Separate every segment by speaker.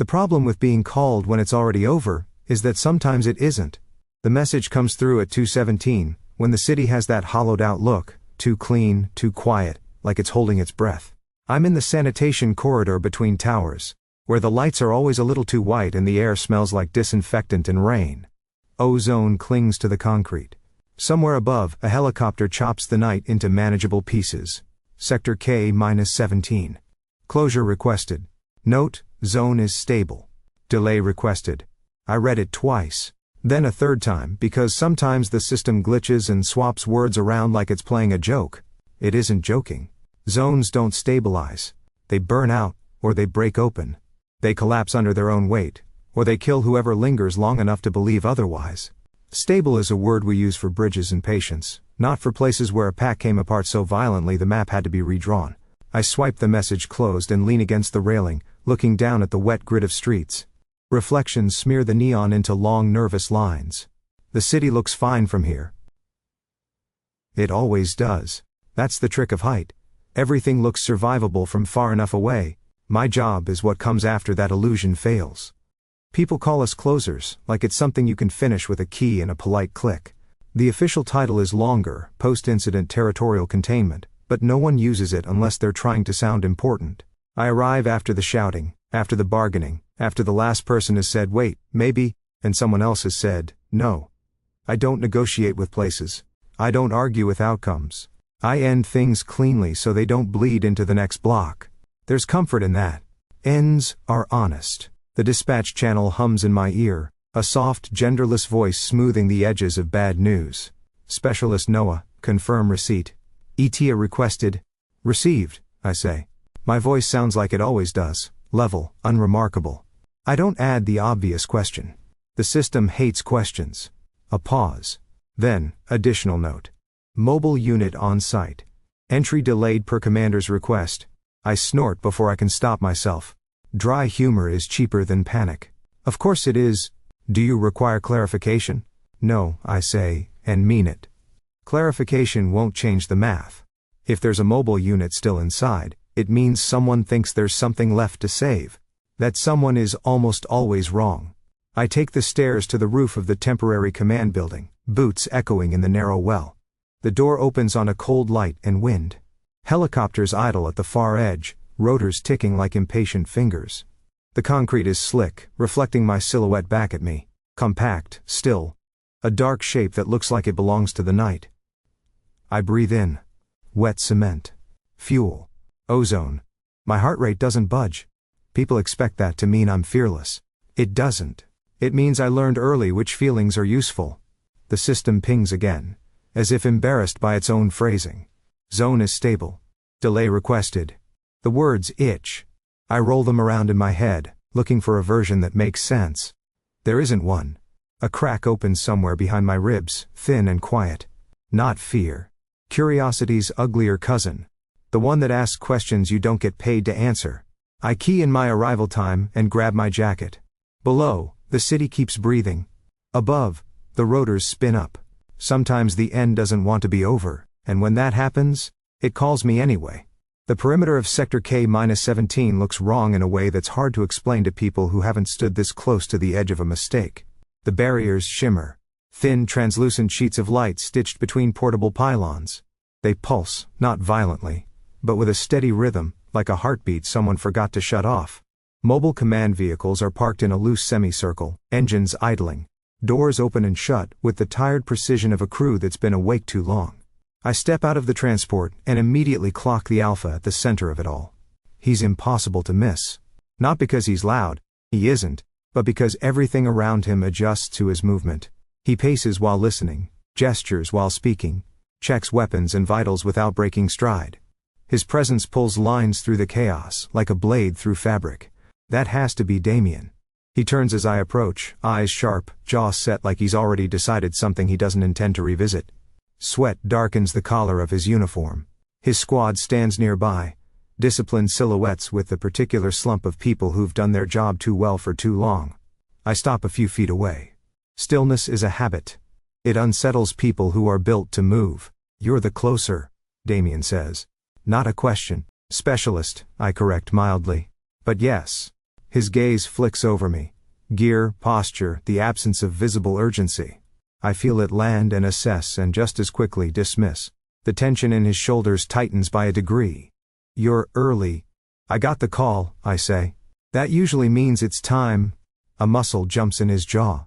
Speaker 1: The problem with being called when it's already over is that sometimes it isn't. The message comes through at 2:17, when the city has that hollowed out look, too clean, too quiet, like it's holding its breath. I'm in the sanitation corridor between towers, where the lights are always a little too white and the air smells like disinfectant and rain. Ozone clings to the concrete. Somewhere above, a helicopter chops the night into manageable pieces. Sector K-17. Closure requested. Note, zone is stable. Delay requested. I read it twice. Then a third time because sometimes the system glitches and swaps words around like it's playing a joke. It isn't joking. Zones don't stabilize. They burn out, or they break open. They collapse under their own weight, or they kill whoever lingers long enough to believe otherwise. Stable is a word we use for bridges and patience, not for places where a pack came apart so violently the map had to be redrawn. I swipe the message closed and lean against the railing, looking down at the wet grid of streets. Reflections smear the neon into long nervous lines. The city looks fine from here. It always does. That's the trick of height. Everything looks survivable from far enough away. My job is what comes after that illusion fails. People call us closers, like it's something you can finish with a key and a polite click. The official title is longer, post-incident territorial containment, but no one uses it unless they're trying to sound important. I arrive after the shouting, after the bargaining, after the last person has said wait, maybe, and someone else has said no. I don't negotiate with places. I don't argue with outcomes. I end things cleanly so they don't bleed into the next block. There's comfort in that. Ends are honest. The dispatch channel hums in my ear, a soft, genderless voice smoothing the edges of bad news. Specialist Noah, confirm receipt. ETA requested. Received, I say. My voice sounds like it always does, level, unremarkable. I don't add the obvious question. The system hates questions. A pause. Then, additional note. Mobile unit on site. Entry delayed per commander's request. I snort before I can stop myself. Dry humor is cheaper than panic. Of course it is. Do you require clarification? No, I say, and mean it. Clarification won't change the math. If there's a mobile unit still inside, it means someone thinks there's something left to save. That someone is almost always wrong. I take the stairs to the roof of the temporary command building, boots echoing in the narrow well. The door opens on a cold light and wind. Helicopters idle at the far edge, rotors ticking like impatient fingers. The concrete is slick, reflecting my silhouette back at me. Compact, still. A dark shape that looks like it belongs to the night. I breathe in. Wet cement. Fuel. Ozone. My heart rate doesn't budge. People expect that to mean I'm fearless. It doesn't. It means I learned early which feelings are useful. The system pings again, as if embarrassed by its own phrasing. Zone is stable. Delay requested. The words itch. I roll them around in my head, looking for a version that makes sense. There isn't one. A crack opens somewhere behind my ribs, thin and quiet. Not fear. Curiosity's uglier cousin. The one that asks questions you don't get paid to answer. I key in my arrival time and grab my jacket. Below, the city keeps breathing. Above, the rotors spin up. Sometimes the end doesn't want to be over, and when that happens, it calls me anyway. The perimeter of Sector K-17 looks wrong in a way that's hard to explain to people who haven't stood this close to the edge of a mistake. The barriers shimmer. Thin, translucent sheets of light stitched between portable pylons. They pulse, not violently, but with a steady rhythm, like a heartbeat someone forgot to shut off. Mobile command vehicles are parked in a loose semicircle, engines idling. Doors open and shut with the tired precision of a crew that's been awake too long. I step out of the transport and immediately clock the alpha at the center of it all. He's impossible to miss. Not because he's loud, he isn't, but because everything around him adjusts to his movement. He paces while listening, gestures while speaking, checks weapons and vitals without breaking stride. His presence pulls lines through the chaos, like a blade through fabric. That has to be Damien. He turns as I approach, eyes sharp, jaw set like he's already decided something he doesn't intend to revisit. Sweat darkens the collar of his uniform. His squad stands nearby, disciplined silhouettes with the particular slump of people who've done their job too well for too long. I stop a few feet away. Stillness is a habit. It unsettles people who are built to move. You're the closer, Damien says. Not a question. Specialist, I correct mildly. But yes. His gaze flicks over me. Gear, posture, the absence of visible urgency. I feel it land and assess and just as quickly dismiss. The tension in his shoulders tightens by a degree. "You're early." "I got the call," I say. "That usually means it's time." A muscle jumps in his jaw.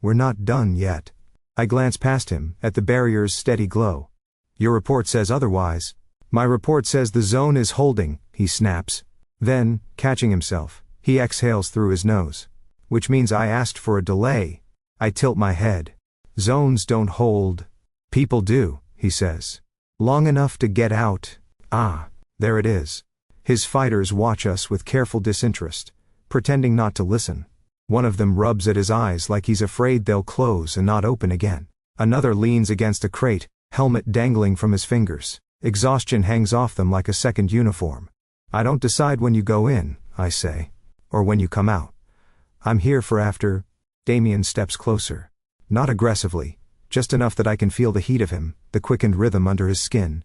Speaker 1: "We're not done yet." I glance past him, at the barrier's steady glow. "Your report says otherwise." "My report says the zone is holding," he snaps. Then, catching himself, he exhales through his nose. "Which means I asked for a delay." I tilt my head. "Zones don't hold." "People do," he says. "Long enough to get out." Ah, there it is. His fighters watch us with careful disinterest, pretending not to listen. One of them rubs at his eyes like he's afraid they'll close and not open again. Another leans against a crate, helmet dangling from his fingers. Exhaustion hangs off them like a second uniform. "I don't decide when you go in," I say. "Or when you come out. I'm here for after." Damien steps closer. Not aggressively, just enough that I can feel the heat of him, the quickened rhythm under his skin.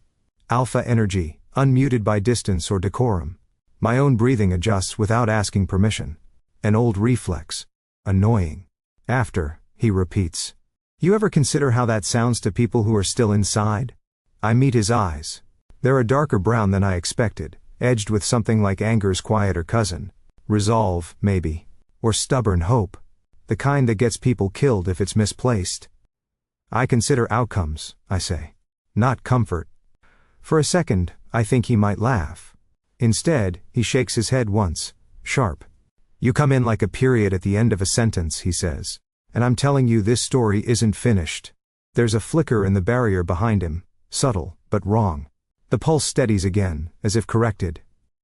Speaker 1: Alpha energy, unmuted by distance or decorum. My own breathing adjusts without asking permission. An old reflex. Annoying. "After," he repeats. "You ever consider how that sounds to people who are still inside?" I meet his eyes. They're a darker brown than I expected, edged with something like anger's quieter cousin. Resolve, maybe. Or stubborn hope. The kind that gets people killed if it's misplaced. "I consider outcomes," I say. "Not comfort." For a second, I think he might laugh. Instead, he shakes his head once, sharp. "You come in like a period at the end of a sentence," he says. "And I'm telling you this story isn't finished." There's a flicker in the barrier behind him, subtle, but wrong. The pulse steadies again, as if corrected.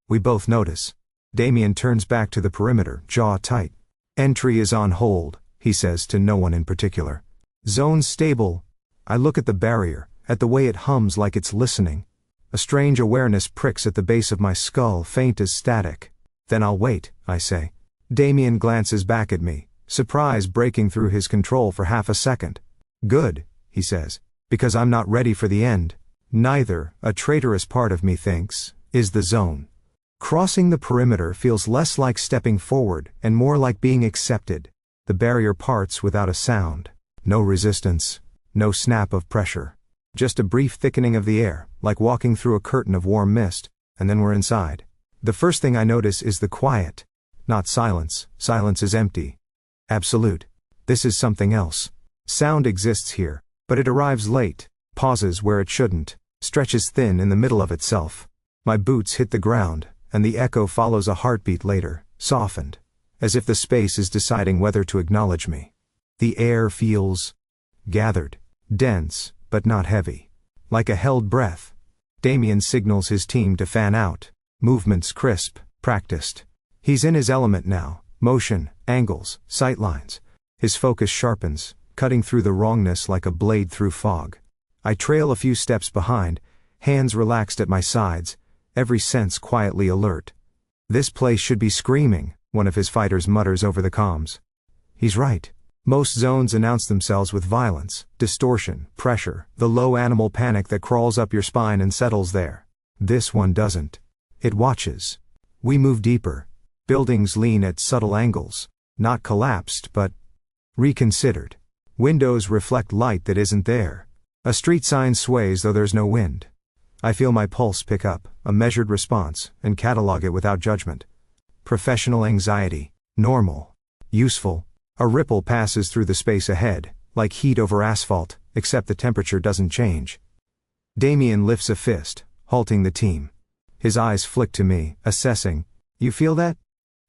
Speaker 1: We both notice. Damien turns back to the perimeter, jaw tight. "Entry is on hold," he says to no one in particular. "Zone stable." I look at the barrier, at the way it hums like it's listening. A strange awareness pricks at the base of my skull, faint as static. "Then I'll wait," I say. Damien glances back at me, surprise breaking through his control for half a second. "Good," he says, "because I'm not ready for the end. Neither, a traitorous part of me thinks, is the zone." Crossing the perimeter feels less like stepping forward and more like being accepted. The barrier parts without a sound. No resistance. No snap of pressure. Just a brief thickening of the air, like walking through a curtain of warm mist, and then we're inside. The first thing I notice is the quiet. Not silence. Silence is empty. Absolute. This is something else. Sound exists here, but it arrives late, pauses where it shouldn't, stretches thin in the middle of itself. My boots hit the ground, and the echo follows a heartbeat later, softened, as if the space is deciding whether to acknowledge me. The air feels gathered, dense, but not heavy. Like a held breath. Damien signals his team to fan out. Movements crisp, practiced. He's in his element now. Motion, angles, sightlines. His focus sharpens, cutting through the wrongness like a blade through fog. I trail a few steps behind, hands relaxed at my sides, every sense quietly alert. "This place should be screaming," one of his fighters mutters over the comms. He's right. Most zones announce themselves with violence, distortion, pressure, the low animal panic that crawls up your spine and settles there. This one doesn't. It watches. We move deeper. Buildings lean at subtle angles, not collapsed but reconsidered. Windows reflect light that isn't there. A street sign sways though there's no wind. I feel my pulse pick up, a measured response, and catalog it without judgment. Professional anxiety. Normal. Useful. A ripple passes through the space ahead, like heat over asphalt, except the temperature doesn't change. Damien lifts a fist, halting the team. His eyes flick to me, assessing. "You feel that?"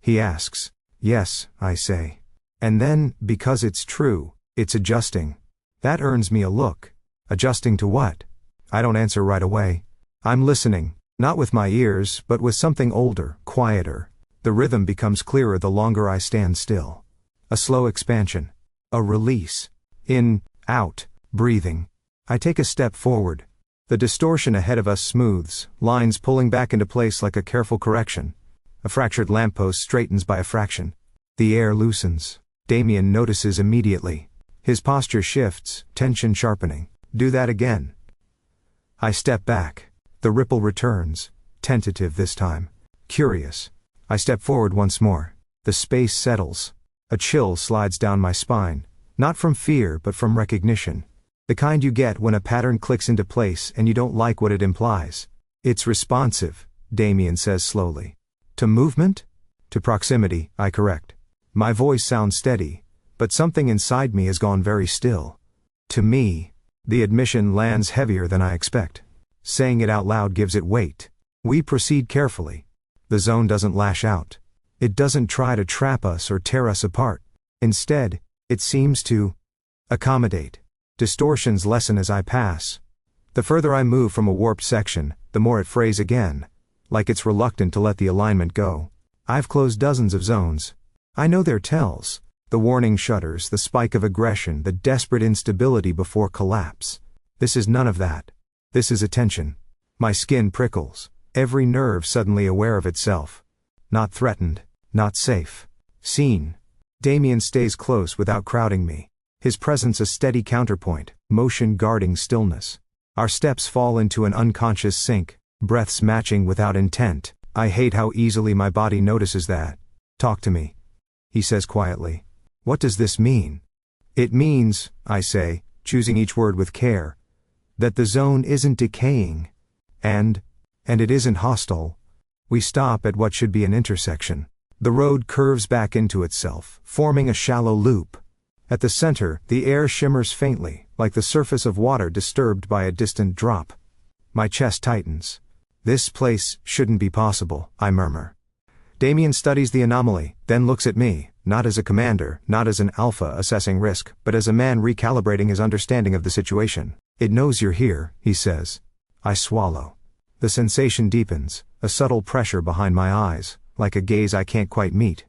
Speaker 1: he asks. "Yes," I say. And then, because it's true, it's adjusting. That earns me a look. Adjusting to what? I don't answer right away. I'm listening, not with my ears, but with something older, quieter. The rhythm becomes clearer the longer I stand still. A slow expansion. A release. In, out, breathing. I take a step forward. The distortion ahead of us smooths, lines pulling back into place like a careful correction. A fractured lamppost straightens by a fraction. The air loosens. Damien notices immediately. His posture shifts, tension sharpening. "Do that again." I step back. The ripple returns. Tentative this time. Curious. I step forward once more. The space settles. A chill slides down my spine, not from fear but from recognition. The kind you get when a pattern clicks into place and you don't like what it implies. It's responsive, Damien says slowly. To movement? To proximity, I correct. My voice sounds steady, but something inside me has gone very still. To me, the admission lands heavier than I expect. Saying it out loud gives it weight. We proceed carefully. The zone doesn't lash out. It doesn't try to trap us or tear us apart. Instead, it seems to accommodate. Distortions lessen as I pass. The further I move from a warped section, the more it frays again, like it's reluctant to let the alignment go. I've closed dozens of zones. I know their tells. The warning shudders, the spike of aggression, the desperate instability before collapse. This is none of that. This is attention. My skin prickles, every nerve suddenly aware of itself. Not threatened, not safe. Seen. Damien stays close without crowding me. His presence a steady counterpoint, motion guarding stillness. Our steps fall into an unconscious sync, breaths matching without intent. I hate how easily my body notices that. Talk to me, he says quietly. What does this mean? It means, I say, choosing each word with care, that the zone isn't decaying. And it isn't hostile. We stop at what should be an intersection. The road curves back into itself, forming a shallow loop. At the center, the air shimmers faintly, like the surface of water disturbed by a distant drop. My chest tightens. This place shouldn't be possible, I murmur. Damien studies the anomaly, then looks at me, not as a commander, not as an alpha assessing risk, but as a man recalibrating his understanding of the situation. It knows you're here, he says. I swallow. The sensation deepens, a subtle pressure behind my eyes, like a gaze I can't quite meet.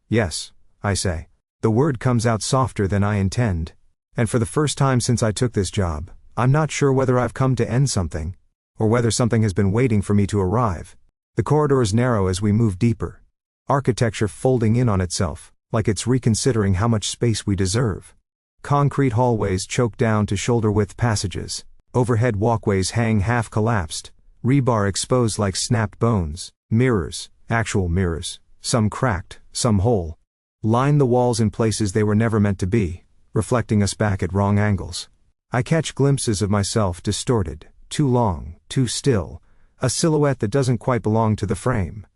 Speaker 1: Yes, I say. The word comes out softer than I intend. And for the first time since I took this job, I'm not sure whether I've come to end something, or whether something has been waiting for me to arrive. The corridors narrow as we move deeper. Architecture folding in on itself, like it's reconsidering how much space we deserve. Concrete hallways choke down to shoulder-width passages. Overhead walkways hang half-collapsed. Rebar exposed like snapped bones. Mirrors, actual mirrors, some cracked, some whole, line the walls in places they were never meant to be, reflecting us back at wrong angles. I catch glimpses of myself distorted, too long, too still, a silhouette that doesn't quite belong to the frame.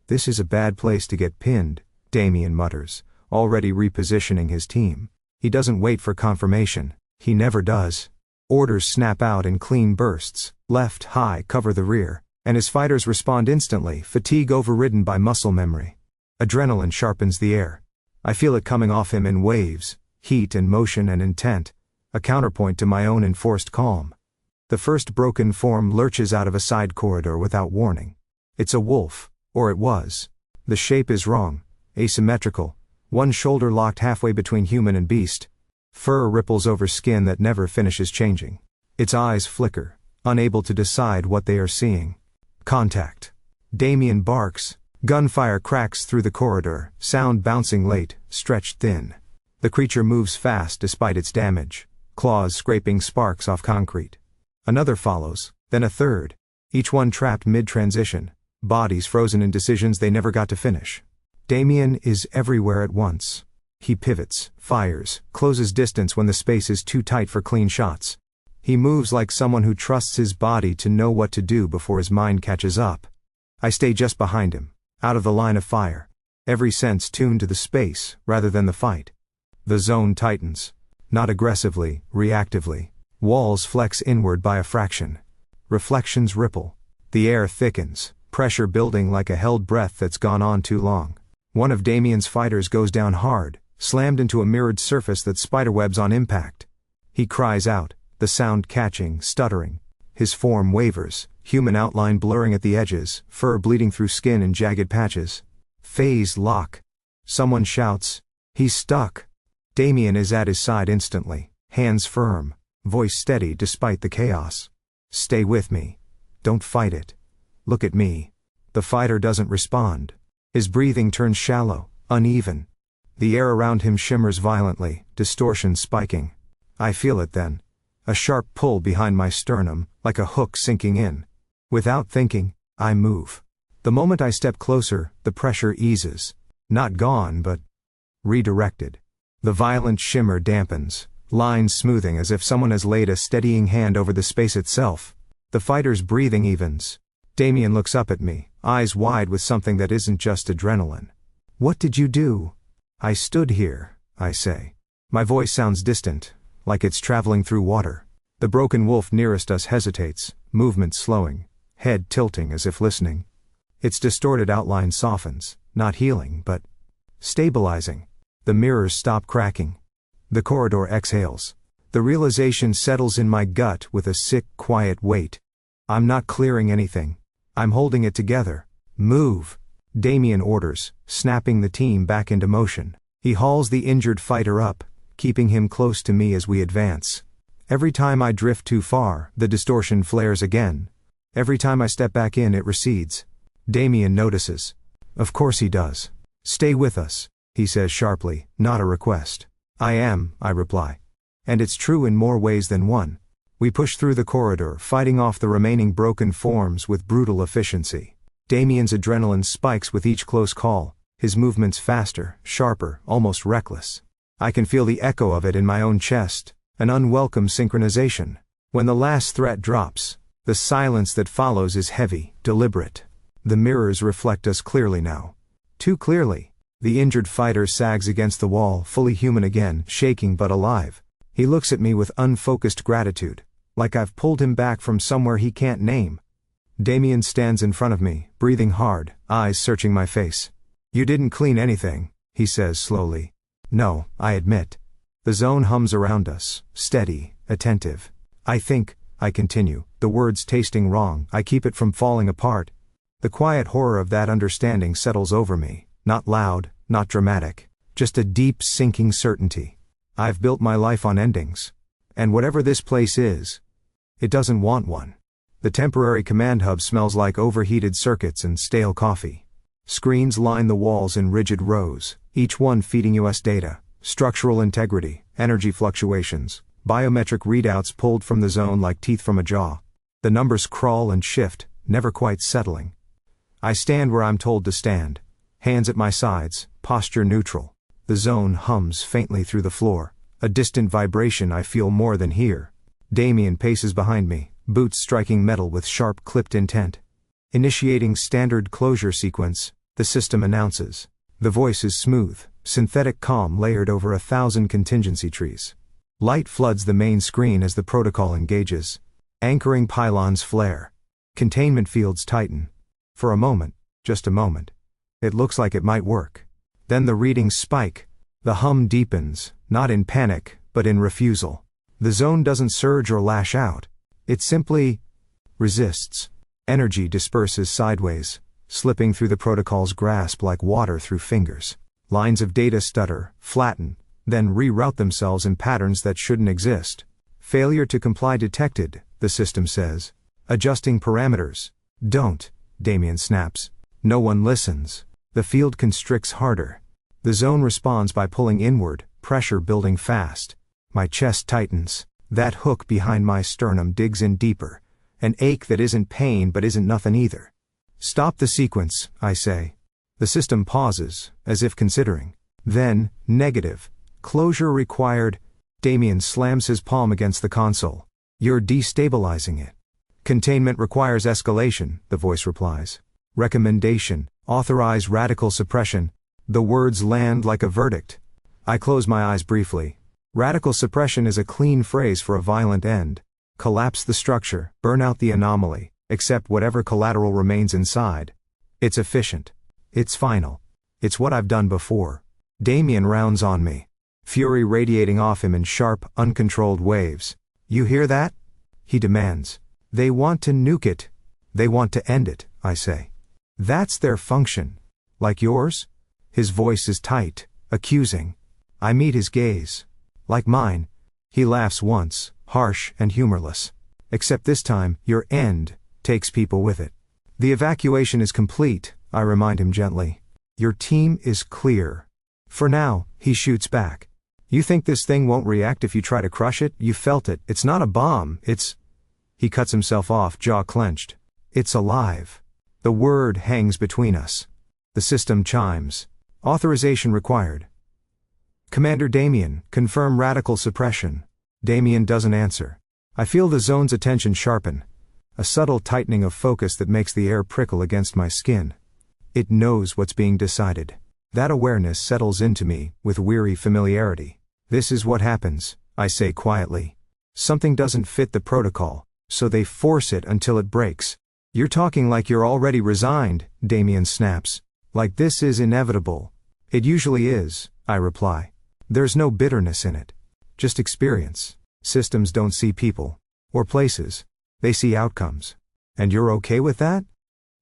Speaker 1: This is a bad place to get pinned, Damien mutters, already repositioning his team. He doesn't wait for confirmation. He never does. Orders snap out in clean bursts. Left, high, cover the rear. And his fighters respond instantly, fatigue overridden by muscle memory. Adrenaline sharpens the air. I feel it coming off him in waves, heat and motion and intent, a counterpoint to my own enforced calm. The first broken form lurches out of a side corridor without warning. It's a wolf, or it was. The shape is wrong, asymmetrical, one shoulder locked halfway between human and beast. Fur ripples over skin that never finishes changing. Its eyes flicker, unable to decide what they are seeing. Contact. Damien barks. Gunfire cracks through the corridor, sound bouncing late, stretched thin. The creature moves fast despite its damage, claws scraping sparks off concrete. Another follows, then a third, each one trapped mid-transition, bodies frozen in decisions they never got to finish. Damien is everywhere at once. He pivots, fires, closes distance when the space is too tight for clean shots. He moves like someone who trusts his body to know what to do before his mind catches up. I stay just behind him, out of the line of fire, every sense tuned to the space rather than the fight. The zone tightens, not aggressively, reactively. Walls flex inward by a fraction. Reflections ripple. The air thickens, pressure building like a held breath that's gone on too long. One of Damien's fighters goes down hard, slammed into a mirrored surface that spiderwebs on impact. He cries out, the sound catching, stuttering. His form wavers, human outline blurring at the edges, fur bleeding through skin in jagged patches. Phase lock. Someone shouts, he's stuck. Damien is at his side instantly, hands firm, voice steady despite the chaos. Stay with me. Don't fight it. Look at me. The fighter doesn't respond. His breathing turns shallow, uneven. The air around him shimmers violently, distortion spiking. I feel it then. A sharp pull behind my sternum, like a hook sinking in. Without thinking, I move. The moment I step closer, the pressure eases. Not gone, but redirected. The violent shimmer dampens, lines smoothing as if someone has laid a steadying hand over the space itself. The fighter's breathing evens. Damien looks up at me, eyes wide with something that isn't just adrenaline. What did you do? I stood here, I say. My voice sounds distant, like it's traveling through water. The broken wolf nearest us hesitates, movement slowing, head tilting as if listening. Its distorted outline softens, not healing, but stabilizing. The mirrors stop cracking. The corridor exhales. The realization settles in my gut with a sick, quiet weight. I'm not clearing anything. I'm holding it together. Move! Damien orders, snapping the team back into motion. He hauls the injured fighter up, keeping him close to me as we advance. Every time I drift too far, the distortion flares again. Every time I step back in, it recedes. Damien notices. Of course he does. Stay with us, he says sharply, not a request. I am, I reply. And it's true in more ways than one. We push through the corridor, fighting off the remaining broken forms with brutal efficiency. Damien's adrenaline spikes with each close call, his movements faster, sharper, almost reckless. I can feel the echo of it in my own chest, an unwelcome synchronization. When the last threat drops, the silence that follows is heavy, deliberate. The mirrors reflect us clearly now. Too clearly. The injured fighter sags against the wall, fully human again, shaking but alive. He looks at me with unfocused gratitude, like I've pulled him back from somewhere he can't name. Damien stands in front of me, breathing hard, eyes searching my face. You didn't clean anything, he says slowly. No, I admit. The zone hums around us, steady, attentive. I think, I continue, the words tasting wrong, I keep it from falling apart. The quiet horror of that understanding settles over me, not loud, not dramatic, just a deep sinking certainty. I've built my life on endings. And whatever this place is, it doesn't want one. The temporary command hub smells like overheated circuits and stale coffee. Screens line the walls in rigid rows, each one feeding US data, structural integrity, energy fluctuations, biometric readouts pulled from the zone like teeth from a jaw. The numbers crawl and shift, never quite settling. I stand where I'm told to stand, hands at my sides, posture neutral. The zone hums faintly through the floor, a distant vibration I feel more than hear. Damien paces behind me, boots striking metal with sharp clipped intent. Initiating standard closure sequence, the system announces. The voice is smooth, synthetic calm layered over 1,000 contingency trees. Light floods the main screen as the protocol engages. Anchoring pylons flare. Containment fields tighten. For a moment, just a moment. It looks like it might work. Then the readings spike. The hum deepens, not in panic, but in refusal. The zone doesn't surge or lash out. It simply resists. Energy disperses sideways, slipping through the protocol's grasp like water through fingers. Lines of data stutter, flatten, then reroute themselves in patterns that shouldn't exist. Failure to comply detected, the system says. Adjusting parameters. Don't, Damien snaps. No one listens. The field constricts harder. The zone responds by pulling inward, pressure building fast. My chest tightens. That hook behind my sternum digs in deeper. An ache that isn't pain but isn't nothing either. Stop the sequence, I say. The system pauses, as if considering. Then, negative. Closure required. Damien slams his palm against the console. You're destabilizing it. Containment requires escalation, the voice replies. Recommendation, authorize radical suppression. The words land like a verdict. I close my eyes briefly. Radical suppression is a clean phrase for a violent end. Collapse the structure, burn out the anomaly, accept whatever collateral remains inside. It's efficient. It's final. It's what I've done before. Damien rounds on me. Fury radiating off him in sharp, uncontrolled waves. You hear that? He demands. They want to nuke it. They want to end it, I say. That's their function. Like yours? His voice is tight, accusing. I meet his gaze. Like mine. He laughs once, harsh and humorless. Except this time, your end takes people with it. The evacuation is complete, I remind him gently. Your team is clear. For now, he shoots back. You think this thing won't react if you try to crush it? You felt it. It's not a bomb, it's... He cuts himself off, jaw clenched. It's alive. The word hangs between us. The system chimes. Authorization required. Commander Damien, confirm radical suppression. Damien doesn't answer. I feel the zone's attention sharpen. A subtle tightening of focus that makes the air prickle against my skin. It knows what's being decided. That awareness settles into me, with weary familiarity. This is what happens, I say quietly. Something doesn't fit the protocol, so they force it until it breaks. You're talking like you're already resigned, Damien snaps. Like this is inevitable. It usually is, I reply. There's no bitterness in it. Just experience. Systems don't see people. Or places. They see outcomes. And you're okay with that?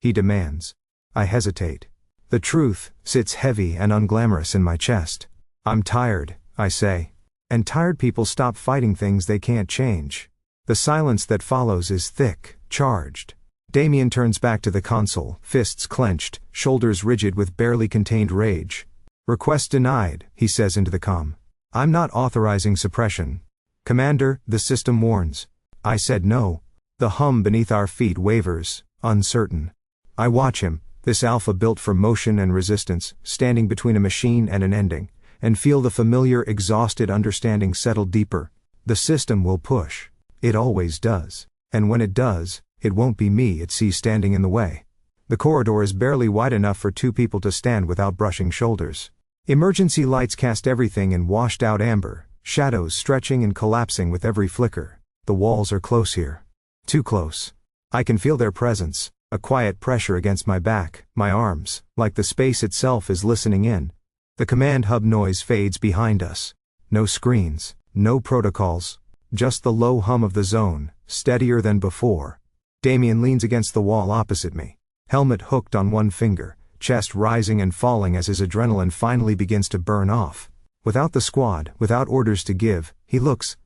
Speaker 1: He demands. I hesitate. The truth sits heavy and unglamorous in my chest. I'm tired, I say. And tired people stop fighting things they can't change. The silence that follows is thick, charged. Damien turns back to the console, fists clenched, shoulders rigid with barely contained rage. Request denied, he says into the comm. I'm not authorizing suppression. Commander, the system warns. I said no. The hum beneath our feet wavers, uncertain. I watch him, this alpha built for motion and resistance, standing between a machine and an ending, and feel the familiar exhausted understanding settle deeper. The system will push. It always does. And when it does, it won't be me it sees standing in the way. The corridor is barely wide enough for two people to stand without brushing shoulders. Emergency lights cast everything in washed-out amber, shadows stretching and collapsing with every flicker. The walls are close here. Too close. I can feel their presence, a quiet pressure against my back, my arms, like the space itself is listening in. The command hub noise fades behind us. No screens, no protocols, just the low hum of the zone, steadier than before. Damien leans against the wall opposite me, helmet hooked on one finger, chest rising and falling as his adrenaline finally begins to burn off. Without the squad, without orders to give, he looks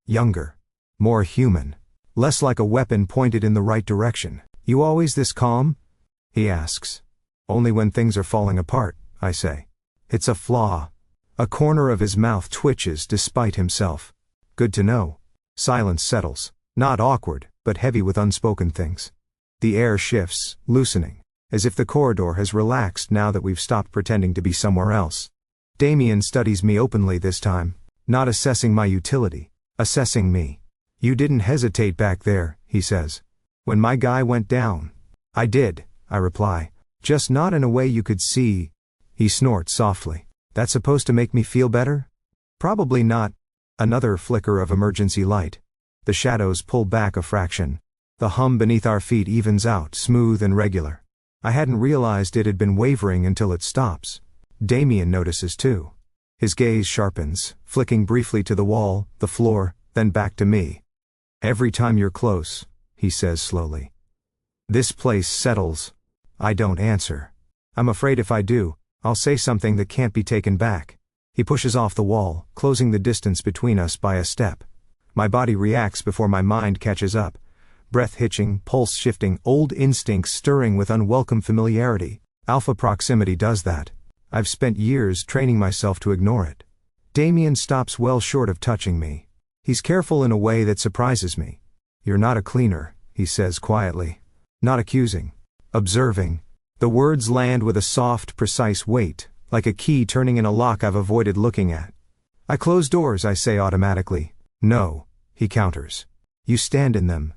Speaker 1: younger, more human, less like a weapon pointed in the right direction. You always this calm? He asks. Only when things are falling apart, I say. It's a flaw. A corner of his mouth twitches despite himself. Good to know. Silence settles, not awkward, but heavy with unspoken things. The air shifts, loosening, as if the corridor has relaxed now that we've stopped pretending to be somewhere else. Damien studies me openly this time, not assessing my utility, assessing me. You didn't hesitate back there, he says. When my guy went down. I did, I reply, just not in a way you could see. He snorts softly. That's supposed to make me feel better? Probably not. Another flicker of emergency light. The shadows pull back a fraction. The hum beneath our feet evens out, smooth and regular. I hadn't realized it had been wavering until it stops. Damien notices too. His gaze sharpens, flicking briefly to the wall, the floor, then back to me. Every time you're close, he says slowly. This place settles. I don't answer. I'm afraid if I do, I'll say something that can't be taken back. He pushes off the wall, closing the distance between us by a step. My body reacts before my mind catches up. Breath hitching, pulse shifting, old instincts stirring with unwelcome familiarity. Alpha proximity does that. I've spent years training myself to ignore it. Damien stops well short of touching me. He's careful in a way that surprises me. You're not a cleaner, he says quietly. Not accusing. Observing. The words land with a soft, precise weight, like a key turning in a lock I've avoided looking at. I close doors, I say automatically. No, he counters. You stand in them.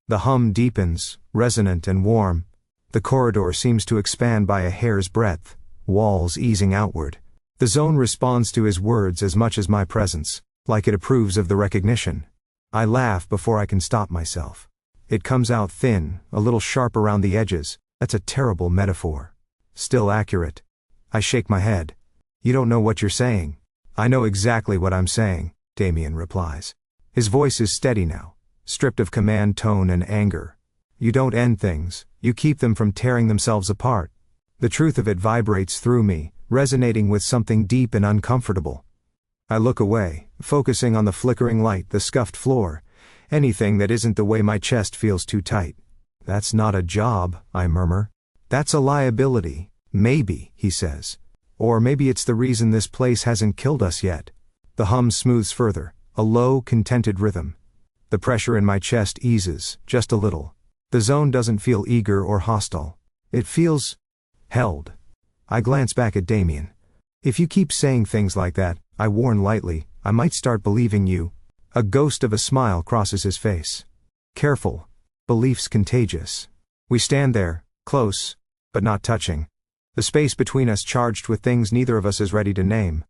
Speaker 1: The hum deepens, resonant and warm. The corridor seems to expand by a hair's breadth, walls easing outward. The zone responds to his words as much as my presence, like it approves of the recognition. I laugh before I can stop myself. It comes out thin, a little sharp around the edges. That's a terrible metaphor. Still accurate. I shake my head. You don't know what you're saying. I know exactly what I'm saying, Damien replies. His voice is steady now, stripped of command tone and anger. You don't end things, you keep them from tearing themselves apart. The truth of it vibrates through me, resonating with something deep and uncomfortable. I look away, focusing on the flickering light, the scuffed floor. Anything that isn't the way my chest feels too tight. That's not a job, I murmur. That's a liability. Maybe, he says. Or maybe it's the reason this place hasn't killed us yet. The hum smooths further, a low, contented rhythm. The pressure in my chest eases, just a little. The zone doesn't feel eager or hostile. It feels held. I glance back at Damien. If you keep saying things like that, I warn lightly, I might start believing you. A ghost of a smile crosses his face. Careful. Belief's contagious. We stand there, close, but not touching. The space between us charged with things neither of us is ready to name.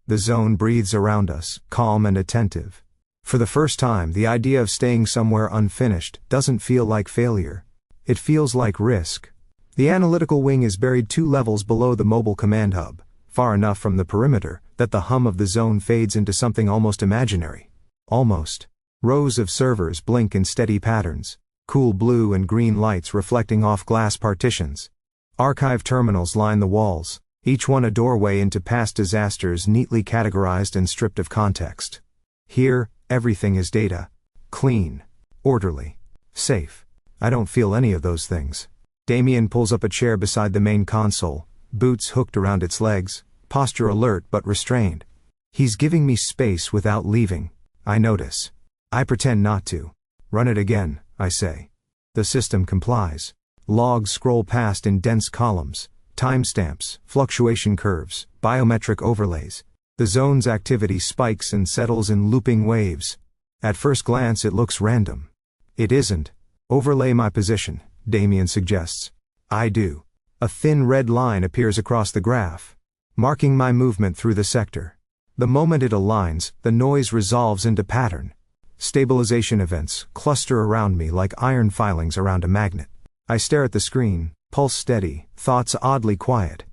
Speaker 1: The zone breathes around us, calm and attentive. For the first time, the idea of staying somewhere unfinished doesn't feel like failure. It feels like risk. The analytical wing is buried 2 levels below the mobile command hub, far enough from the perimeter that the hum of the zone fades into something almost imaginary. Almost. Rows of servers blink in steady patterns, cool blue and green lights reflecting off glass partitions. Archive terminals line the walls, each one a doorway into past disasters neatly categorized and stripped of context. Here, everything is data. Clean. Orderly. Safe. I don't feel any of those things. Damien pulls up a chair beside the main console, boots hooked around its legs, posture alert but restrained. He's giving me space without leaving. I notice. I pretend not to. Run it again, I say. The system complies. Logs scroll past in dense columns, timestamps, fluctuation curves, biometric overlays. The zone's activity spikes and settles in looping waves. At first glance it looks random. It isn't. Overlay my position, Damien suggests. I do. A thin red line appears across the graph, marking my movement through the sector. The moment it aligns, the noise resolves into pattern. Stabilization events cluster around me like iron filings around a magnet. I stare at the screen, pulse steady, thoughts oddly quiet.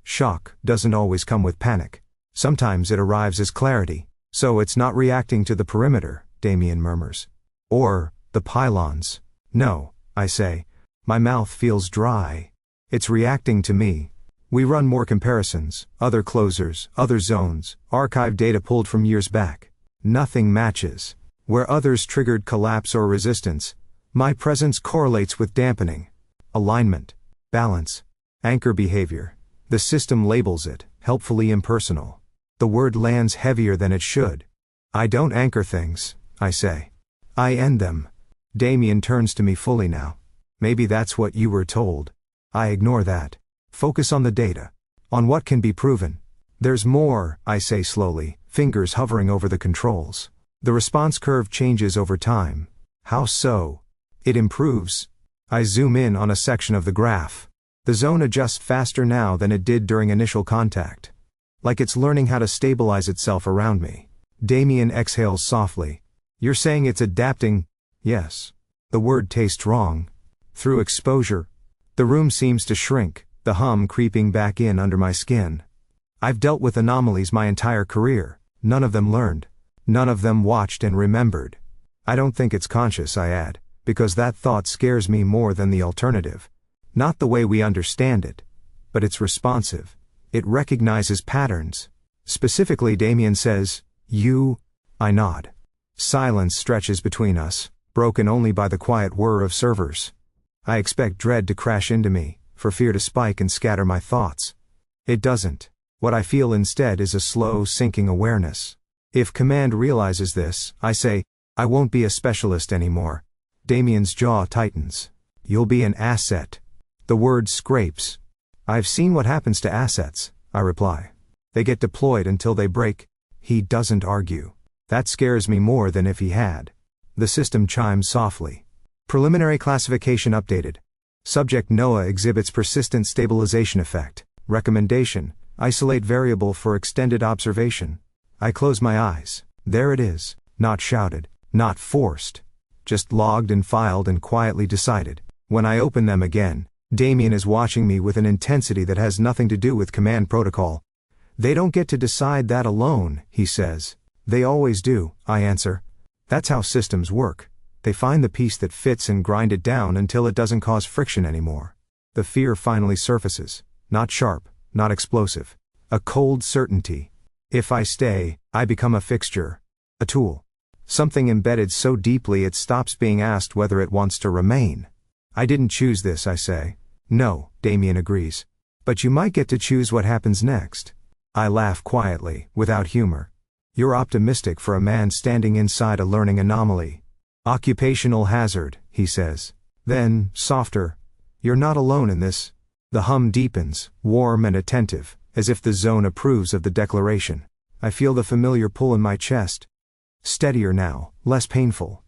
Speaker 1: Shock doesn't always come with panic. Sometimes it arrives as clarity. So it's not reacting to the perimeter, Damien murmurs. Or the pylons. No, I say. My mouth feels dry. It's reacting to me. We run more comparisons, other closers, other zones, archive data pulled from years back. Nothing matches. Where others triggered collapse or resistance, my presence correlates with dampening. Alignment. Balance. Anchor behavior. The system labels it, helpfully impersonal. The word lands heavier than it should. I don't anchor things, I say. I end them. Damien turns to me fully now. Maybe that's what you were told. I ignore that. Focus on the data. On what can be proven. There's more, I say slowly, fingers hovering over the controls. The response curve changes over time. How so? It improves. I zoom in on a section of the graph. The zone adjusts faster now than it did during initial contact. Like it's learning how to stabilize itself around me. Damien exhales softly. You're saying it's adapting? Yes. The word tastes wrong. Through exposure. The room seems to shrink, the hum creeping back in under my skin. I've dealt with anomalies my entire career, none of them learned. None of them watched and remembered. I don't think it's conscious, I add, because that thought scares me more than the alternative. Not the way we understand it, but it's responsive. It recognizes patterns. Specifically, Damien says, you. I nod. Silence stretches between us, broken only by the quiet whir of servers. I expect dread to crash into me, for fear to spike and scatter my thoughts. It doesn't. What I feel instead is a slow, sinking awareness. If command realizes this, I say, I won't be a specialist anymore. Damien's jaw tightens. You'll be an asset. The word scrapes. I've seen what happens to assets, I reply. They get deployed until they break. He doesn't argue. That scares me more than if he had. The system chimes softly. Preliminary classification updated. Subject Noah exhibits persistent stabilization effect. Recommendation, isolate variable for extended observation. I close my eyes. There it is, not shouted, not forced. Just logged and filed and quietly decided. When I open them again, Damien is watching me with an intensity that has nothing to do with command protocol. They don't get to decide that alone, he says. They always do, I answer. That's how systems work. They find the piece that fits and grind it down until it doesn't cause friction anymore. The fear finally surfaces. Not sharp, not explosive. A cold certainty. If I stay, I become a fixture. A tool. Something embedded so deeply it stops being asked whether it wants to remain. I didn't choose this, I say. No, Damien agrees. But you might get to choose what happens next. I laugh quietly, without humor. You're optimistic for a man standing inside a learning anomaly. Occupational hazard, he says. Then, softer. You're not alone in this. The hum deepens, warm and attentive, as if the zone approves of the declaration. I feel the familiar pull in my chest. Steadier now, less painful.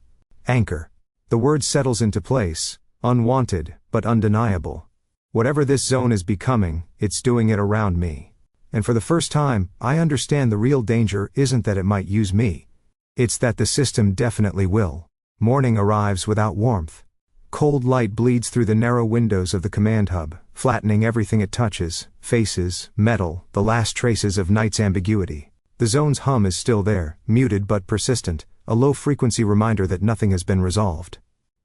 Speaker 1: Anchor. The word settles into place, unwanted, but undeniable. Whatever this zone is becoming, it's doing it around me. And for the first time, I understand the real danger isn't that it might use me. It's that the system definitely will. Morning arrives without warmth. Cold light bleeds through the narrow windows of the command hub, flattening everything it touches, faces, metal, the last traces of night's ambiguity. The zone's hum is still there, muted but persistent, a low-frequency reminder that nothing has been resolved.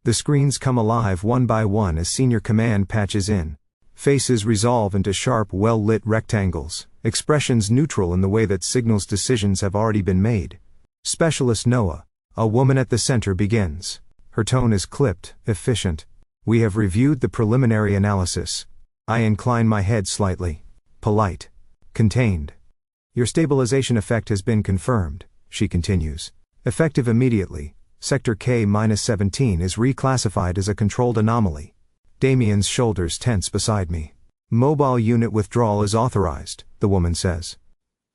Speaker 1: The screens come alive one by one as senior command patches in. Faces resolve into sharp, well-lit rectangles, expressions neutral in the way that signals decisions have already been made. Specialist Noah, a woman at the center, begins. Her tone is clipped, efficient. We have reviewed the preliminary analysis. I incline my head slightly. Polite. Contained. Your stabilization effect has been confirmed, she continues. Effective immediately, Sector K-17 is reclassified as a controlled anomaly. Damien's shoulders tense beside me. Mobile unit withdrawal is authorized, the woman says.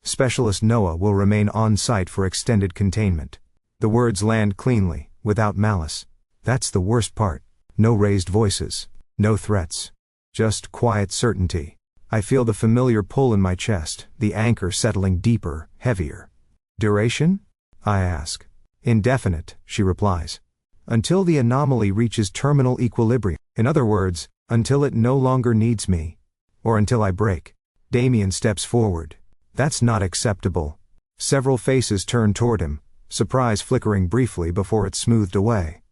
Speaker 1: Specialist Noah will remain on site for extended containment. The words land cleanly, without malice. That's the worst part. No raised voices. No threats. Just quiet certainty. I feel the familiar pull in my chest, the anchor settling deeper, heavier. Duration? I ask. Indefinite, she replies. Until the anomaly reaches terminal equilibrium. In other words, until it no longer needs me. Or until I break. Damien steps forward. That's not acceptable. Several faces turn toward him, surprise flickering briefly before it's smoothed away.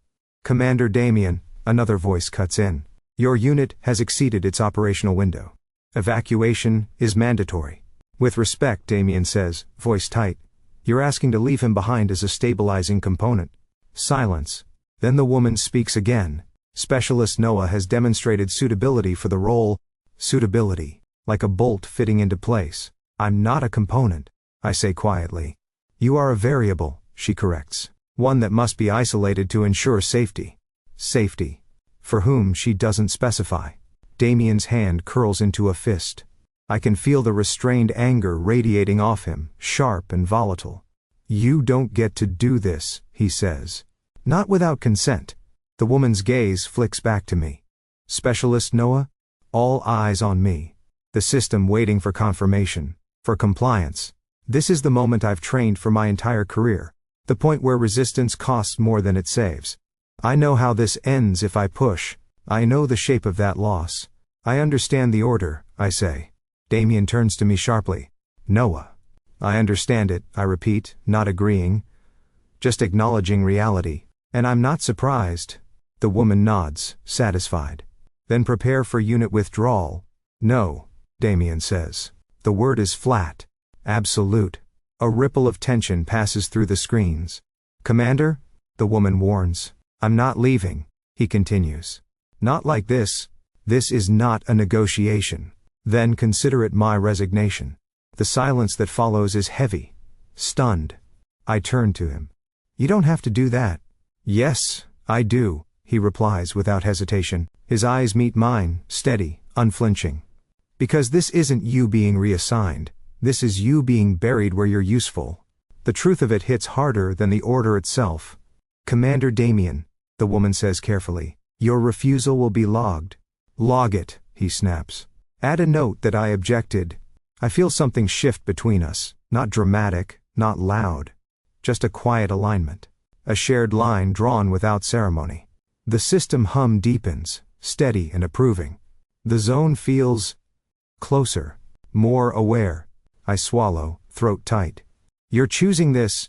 Speaker 1: Commander Damien, another voice cuts in. Your unit has exceeded its operational window. Evacuation is mandatory. With respect, Damien says, voice tight. You're asking to leave him behind as a stabilizing component. Silence. Then the woman speaks again. Specialist Noah has demonstrated suitability for the role. Suitability. Like a bolt fitting into place. I'm not a component, I say quietly. You are a variable, she corrects. One that must be isolated to ensure safety. Safety. For whom she doesn't specify. Damien's hand curls into a fist. I can feel the restrained anger radiating off him, sharp and volatile. You don't get to do this, he says. Not without consent. The woman's gaze flicks back to me. Specialist Noah? All eyes on me. The system waiting for confirmation, for compliance. This is the moment I've trained for my entire career. The point where resistance costs more than it saves. I know how this ends if I push. I know the shape of that loss. I understand the order, I say. Damien turns to me sharply. Noah. I understand it, I repeat, not agreeing. Just acknowledging reality. And I'm not surprised. The woman nods, satisfied. Then prepare for unit withdrawal. No, Damien says. The word is flat. Absolute. A ripple of tension passes through the screens. Commander? The woman warns. I'm not leaving, he continues. Not like this. This is not a negotiation. Then consider it my resignation. The silence that follows is heavy. Stunned. I turn to him. You don't have to do that. Yes, I do, he replies without hesitation. His eyes meet mine, steady, unflinching. Because this isn't you being reassigned. This is you being buried where you're useful. The truth of it hits harder than the order itself. Commander Damien, the woman says carefully. Your refusal will be logged. Log it, he snaps. Add a note that I objected. I feel something shift between us, not dramatic, not loud. Just a quiet alignment. A shared line drawn without ceremony. The system hum deepens, steady and approving. The zone feels closer, more aware. I swallow, throat tight. You're choosing this?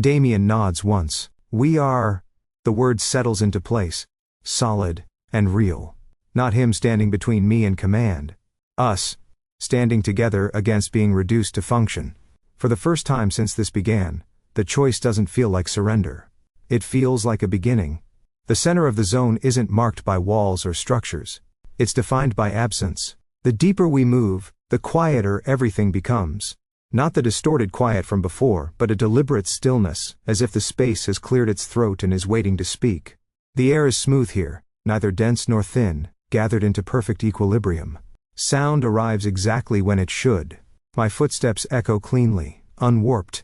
Speaker 1: Damien nods once. We are. The word settles into place. Solid and real. Not him standing between me and command. Us. Standing together against being reduced to function. For the first time since this began, the choice doesn't feel like surrender. It feels like a beginning. The center of the zone isn't marked by walls or structures. It's defined by absence. The deeper we move, the quieter everything becomes. Not the distorted quiet from before, but a deliberate stillness, as if the space has cleared its throat and is waiting to speak. The air is smooth here, neither dense nor thin, gathered into perfect equilibrium. Sound arrives exactly when it should. My footsteps echo cleanly, unwarped.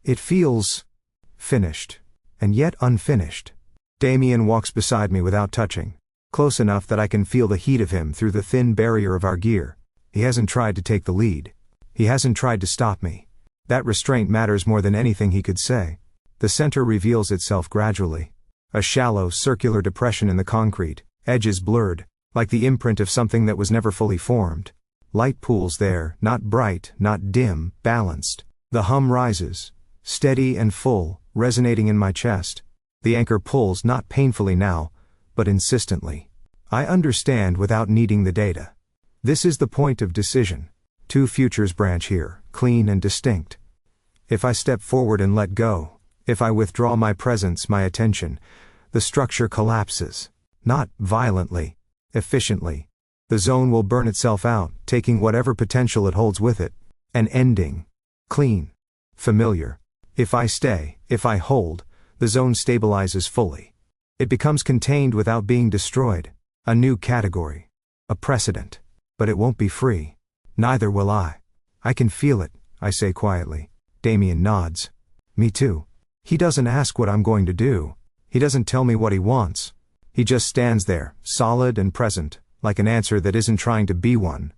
Speaker 1: It feels finished, and yet unfinished. Damien walks beside me without touching, close enough that I can feel the heat of him through the thin barrier of our gear. He hasn't tried to take the lead. He hasn't tried to stop me. That restraint matters more than anything he could say. The center reveals itself gradually. A shallow, circular depression in the concrete, edges blurred, like the imprint of something that was never fully formed. Light pools there, not bright, not dim, balanced. The hum rises, steady and full, resonating in my chest. The anchor pulls not painfully now, but insistently. I understand without needing the data. This is the point of decision. Two futures branch here, clean and distinct. If I step forward and let go, if I withdraw my presence, my attention, the structure collapses. Not violently, efficiently. The zone will burn itself out, taking whatever potential it holds with it. An ending. Clean. Familiar. If I stay, if I hold, the zone stabilizes fully. It becomes contained without being destroyed. A new category. A precedent. But it won't be free. Neither will I. I can feel it, I say quietly. Damien nods. Me too. He doesn't ask what I'm going to do. He doesn't tell me what he wants. He just stands there, solid and present, like an answer that isn't trying to be one.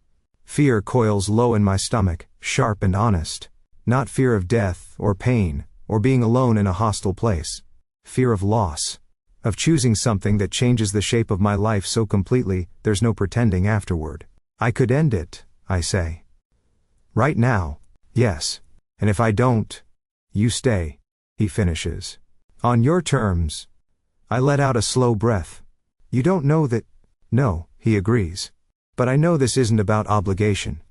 Speaker 1: Fear coils low in my stomach, sharp and honest. Not fear of death, or pain, or being alone in a hostile place. Fear of loss. Of choosing something that changes the shape of my life so completely, there's no pretending afterward. I could end it, I say. Right now, yes. And if I don't, you stay, he finishes. On your terms. I let out a slow breath. You don't know that. No, he agrees. But I know this isn't about obligation.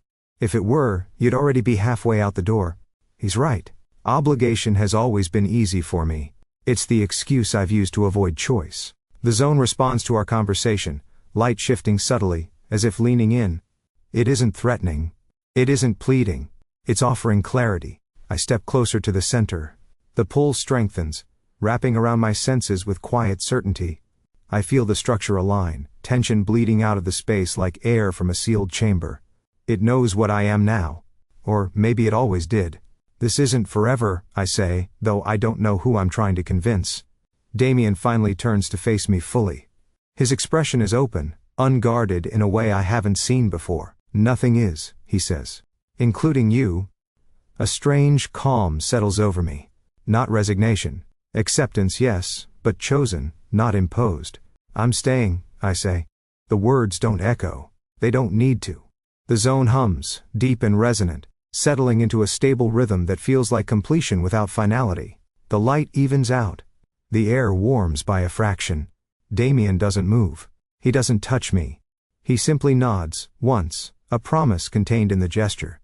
Speaker 1: If it were, you'd already be halfway out the door. He's right. Obligation has always been easy for me. It's the excuse I've used to avoid choice. The zone responds to our conversation, light shifting subtly, as if leaning in. It isn't threatening. It isn't pleading. It's offering clarity. I step closer to the center. The pull strengthens, wrapping around my senses with quiet certainty. I feel the structure align, tension bleeding out of the space like air from a sealed chamber. It knows what I am now. Or maybe it always did. This isn't forever, I say, though I don't know who I'm trying to convince. Damien finally turns to face me fully. His expression is open, unguarded in a way I haven't seen before. Nothing is, he says. Including you. A strange calm settles over me. Not resignation. Acceptance, yes, but chosen, not imposed. I'm staying, I say. The words don't echo. They don't need to. The zone hums, deep and resonant, settling into a stable rhythm that feels like completion without finality. The light evens out. The air warms by a fraction. Damien doesn't move. He doesn't touch me. He simply nods, once, a promise contained in the gesture.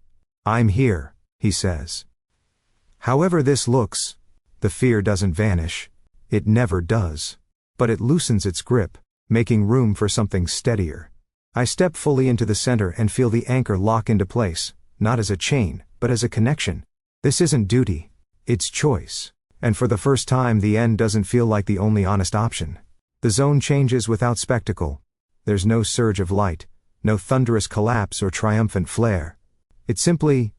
Speaker 1: I'm here, he says. However this looks, the fear doesn't vanish. It never does. But it loosens its grip, making room for something steadier. I step fully into the center and feel the anchor lock into place, not as a chain, but as a connection. This isn't duty. It's choice. And for the first time the end doesn't feel like the only honest option. The zone changes without spectacle. There's no surge of light, no thunderous collapse or triumphant flare. It simply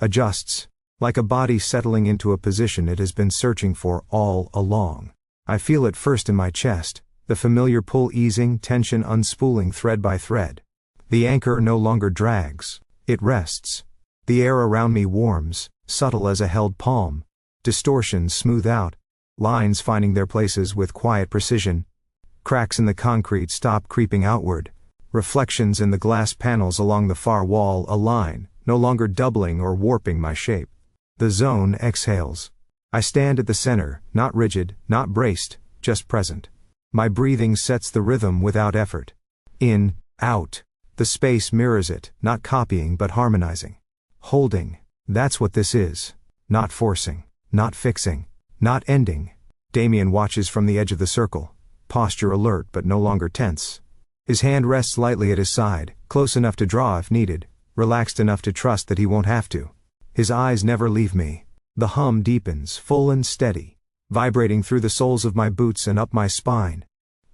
Speaker 1: adjusts, like a body settling into a position it has been searching for all along. I feel it first in my chest, the familiar pull easing, tension unspooling thread by thread. The anchor no longer drags, it rests. The air around me warms, subtle as a held palm. Distortions smooth out, lines finding their places with quiet precision. Cracks in the concrete stop creeping outward. Reflections in the glass panels along the far wall align, no longer doubling or warping my shape. The zone exhales. I stand at the center, not rigid, not braced, just present. My breathing sets the rhythm without effort. In, out. The space mirrors it, not copying but harmonizing. Holding. That's what this is. Not forcing. Not fixing. Not ending. Damien watches from the edge of the circle, posture alert but no longer tense. His hand rests lightly at his side, close enough to draw if needed, relaxed enough to trust that he won't have to. His eyes never leave me. The hum deepens, full and steady, vibrating through the soles of my boots and up my spine.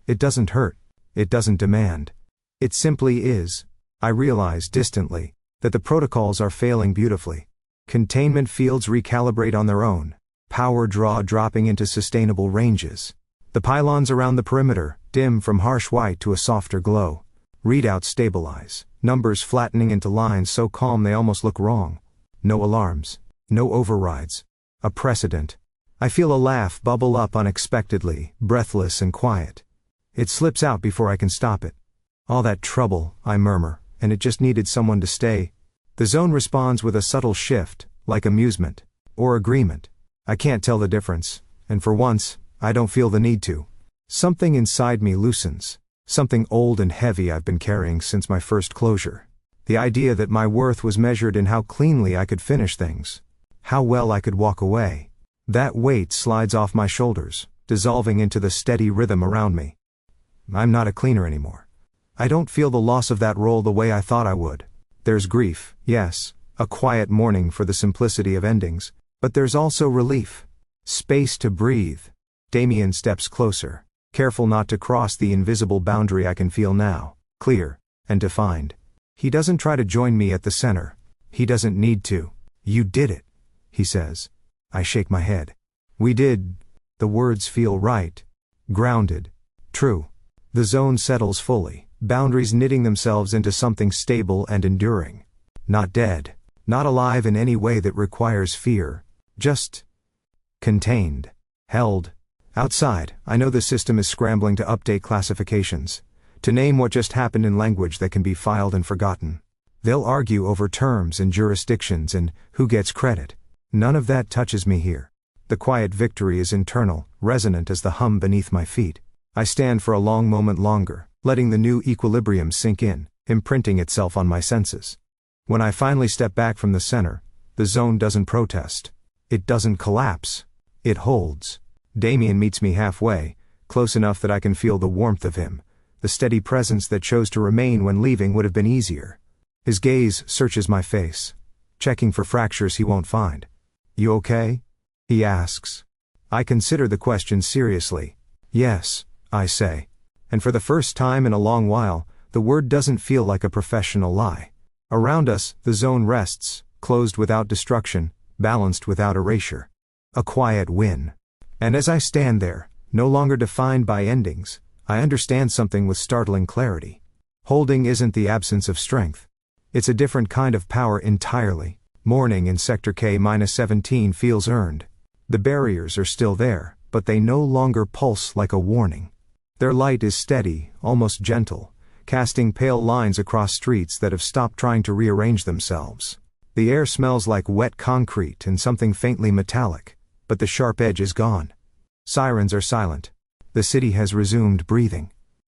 Speaker 1: It doesn't hurt. It doesn't demand. It simply is. I realize, distantly, that the protocols are failing beautifully. Containment fields recalibrate on their own, power draw dropping into sustainable ranges. The pylons around the perimeter dim from harsh white to a softer glow. Readouts stabilize, numbers flattening into lines so calm they almost look wrong. No alarms, no overrides. A precedent. I feel a laugh bubble up unexpectedly, breathless and quiet. It slips out before I can stop it. All that trouble, I murmur, and it just needed someone to stay. The zone responds with a subtle shift, like amusement. Or agreement. I can't tell the difference, and for once, I don't feel the need to. Something inside me loosens. Something old and heavy I've been carrying since my first closure. The idea that my worth was measured in how cleanly I could finish things. How well I could walk away. That weight slides off my shoulders, dissolving into the steady rhythm around me. I'm not a cleaner anymore. I don't feel the loss of that role the way I thought I would. There's grief, yes, a quiet mourning for the simplicity of endings, but there's also relief. Space to breathe. Damien steps closer, careful not to cross the invisible boundary I can feel now, clear and defined. He doesn't try to join me at the center. He doesn't need to. You did it, he says. I shake my head. We did. The words feel right. Grounded. True. The zone settles fully, boundaries knitting themselves into something stable and enduring. Not dead. Not alive in any way that requires fear. Just contained. Held. Outside, I know the system is scrambling to update classifications, to name what just happened in language that can be filed and forgotten. They'll argue over terms and jurisdictions and who gets credit. None of that touches me here. The quiet victory is internal, resonant as the hum beneath my feet. I stand for a long moment longer, letting the new equilibrium sink in, imprinting itself on my senses. When I finally step back from the center, the zone doesn't protest. It doesn't collapse. It holds. Damien meets me halfway, close enough that I can feel the warmth of him. The steady presence that chose to remain when leaving would have been easier. His gaze searches my face, checking for fractures he won't find. You okay? He asks. I consider the question seriously. Yes, I say. And for the first time in a long while, the word doesn't feel like a professional lie. Around us, the zone rests, closed without destruction, balanced without erasure. A quiet win. And as I stand there, no longer defined by endings, I understand something with startling clarity. Holding isn't the absence of strength. It's a different kind of power entirely. Mourning in Sector K-17 feels earned. The barriers are still there, but they no longer pulse like a warning. Their light is steady, almost gentle, casting pale lines across streets that have stopped trying to rearrange themselves. The air smells like wet concrete and something faintly metallic, but the sharp edge is gone. Sirens are silent. The city has resumed breathing.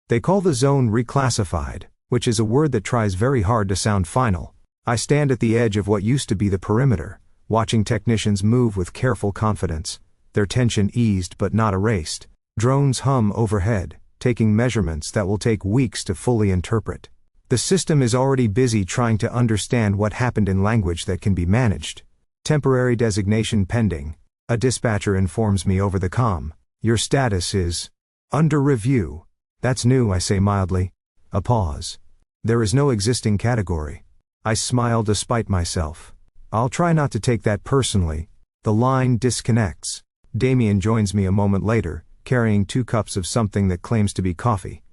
Speaker 1: They call the zone reclassified, which is a word that tries very hard to sound final. I stand at the edge of what used to be the perimeter, watching technicians move with careful confidence, their tension eased but not erased. Drones hum overhead, taking measurements that will take weeks to fully interpret. The system is already busy trying to understand what happened in language that can be managed. Temporary designation pending. A dispatcher informs me over the comm. Your status is under review. That's new, I say mildly. A pause. There is no existing category. I smile despite myself. I'll try not to take that personally. The line disconnects. Damien joins me a moment later, carrying 2 cups of something that claims to be coffee.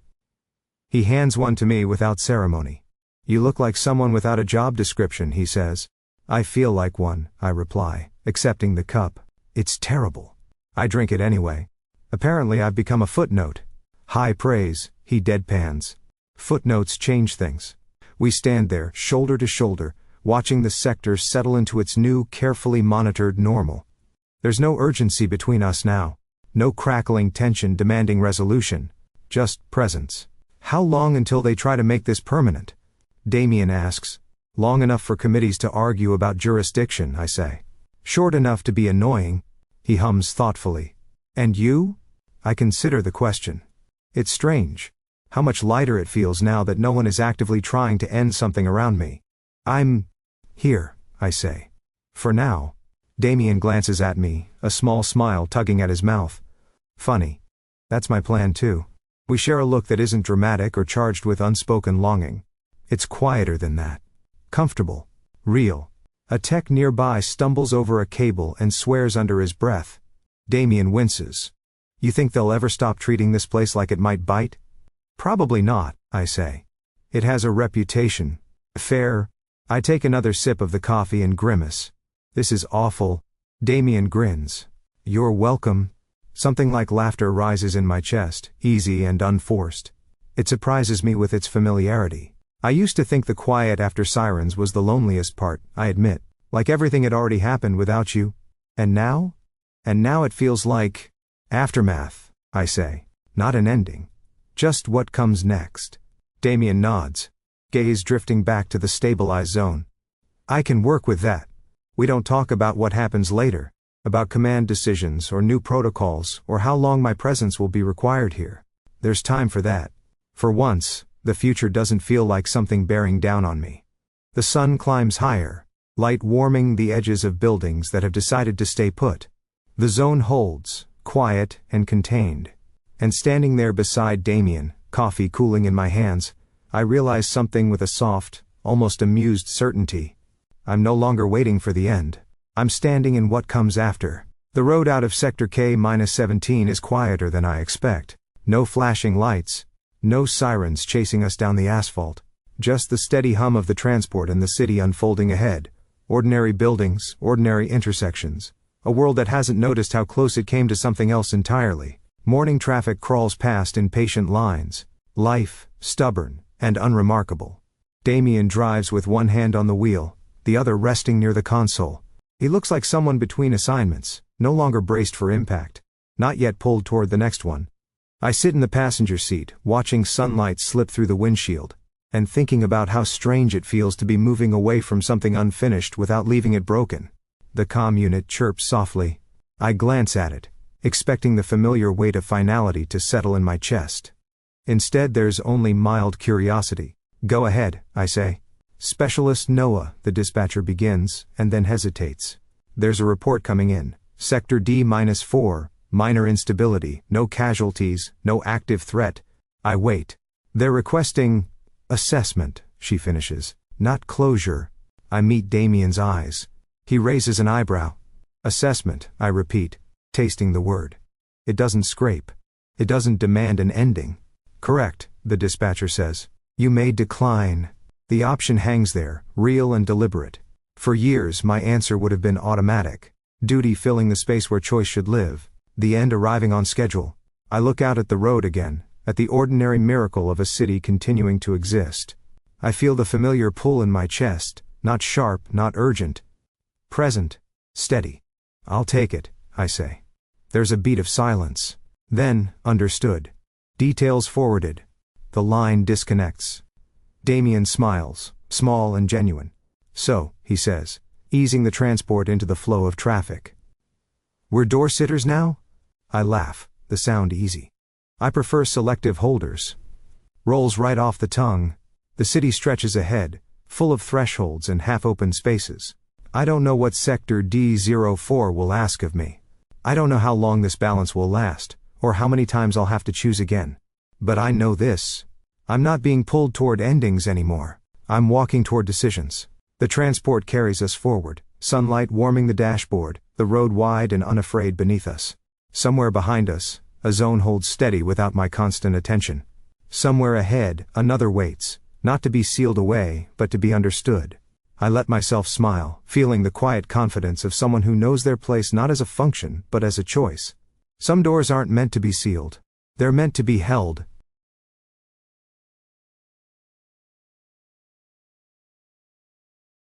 Speaker 1: He hands one to me without ceremony. You look like someone without a job description, he says. I feel like one, I reply, accepting the cup. It's terrible. I drink it anyway. Apparently I've become a footnote. High praise, he deadpans. Footnotes change things. We stand there, shoulder to shoulder, watching the sector settle into its new, carefully monitored normal. There's no urgency between us now. No crackling tension demanding resolution. Just presence. How long until they try to make this permanent? Damien asks. Long enough for committees to argue about jurisdiction, I say. Short enough to be annoying. He hums thoughtfully. And you? I consider the question. It's strange. How much lighter it feels now that no one is actively trying to end something around me. I'm here, I say. For now. Damien glances at me, a small smile tugging at his mouth. Funny. That's my plan too. We share a look that isn't dramatic or charged with unspoken longing. It's quieter than that. Comfortable. Real. A tech nearby stumbles over a cable and swears under his breath. Damien winces. You think they'll ever stop treating this place like it might bite? Probably not, I say. It has a reputation. Fair. I take another sip of the coffee and grimace. This is awful. Damien grins. You're welcome. Something like laughter rises in my chest, easy and unforced. It surprises me with its familiarity. I used to think the quiet after sirens was the loneliest part, I admit. Like everything had already happened without you. And now? And now it feels like aftermath, I say. Not an ending. Just what comes next. Damien nods. Gaze drifting back to the stabilized zone. I can work with that. We don't talk about what happens later. About command decisions or new protocols or how long my presence will be required here. There's time for that. For once, the future doesn't feel like something bearing down on me. The sun climbs higher, light warming the edges of buildings that have decided to stay put. The zone holds, quiet and contained. And standing there beside Damien, coffee cooling in my hands, I realize something with a soft, almost amused certainty. I'm no longer waiting for the end. I'm standing in what comes after. The road out of Sector K-17 is quieter than I expect. No flashing lights. No sirens chasing us down the asphalt. Just the steady hum of the transport and the city unfolding ahead. Ordinary buildings, ordinary intersections. A world that hasn't noticed how close it came to something else entirely. Morning traffic crawls past in patient lines. Life, stubborn, and unremarkable. Damien drives with one hand on the wheel, the other resting near the console. He looks like someone between assignments, no longer braced for impact. Not yet pulled toward the next one. I sit in the passenger seat, watching sunlight slip through the windshield, and thinking about how strange it feels to be moving away from something unfinished without leaving it broken. The comm unit chirps softly. I glance at it, expecting the familiar weight of finality to settle in my chest. Instead there's only mild curiosity. Go ahead, I say. Specialist Noah, the dispatcher begins, and then hesitates. There's a report coming in. Sector D-4, minor instability, no casualties, no active threat. I wait. They're requesting assessment, she finishes. Not closure. I meet Damien's eyes. He raises an eyebrow. Assessment, I repeat, tasting the word. It doesn't scrape. It doesn't demand an ending. Correct, the dispatcher says. You may decline. The option hangs there, real and deliberate. For years my answer would have been automatic. Duty filling the space where choice should live. The end arriving on schedule. I look out at the road again, at the ordinary miracle of a city continuing to exist. I feel the familiar pull in my chest, not sharp, not urgent. Present. Steady. I'll take it, I say. There's a beat of silence. Then, understood. Details forwarded. The line disconnects. Damien smiles, small and genuine. So, he says, easing the transport into the flow of traffic. We're door-sitters now? I laugh, the sound easy. I prefer selective holders. Rolls right off the tongue. The city stretches ahead, full of thresholds and half-open spaces. I don't know what Sector D-04 will ask of me. I don't know how long this balance will last, or how many times I'll have to choose again. But I know this. I'm not being pulled toward endings anymore. I'm walking toward decisions. The transport carries us forward, sunlight warming the dashboard, the road wide and unafraid beneath us. Somewhere behind us, a zone holds steady without my constant attention. Somewhere ahead, another waits, not to be sealed away, but to be understood. I let myself smile, feeling the quiet confidence of someone who knows their place not as a function, but as a choice. Some doors aren't meant to be sealed. They're meant to be held,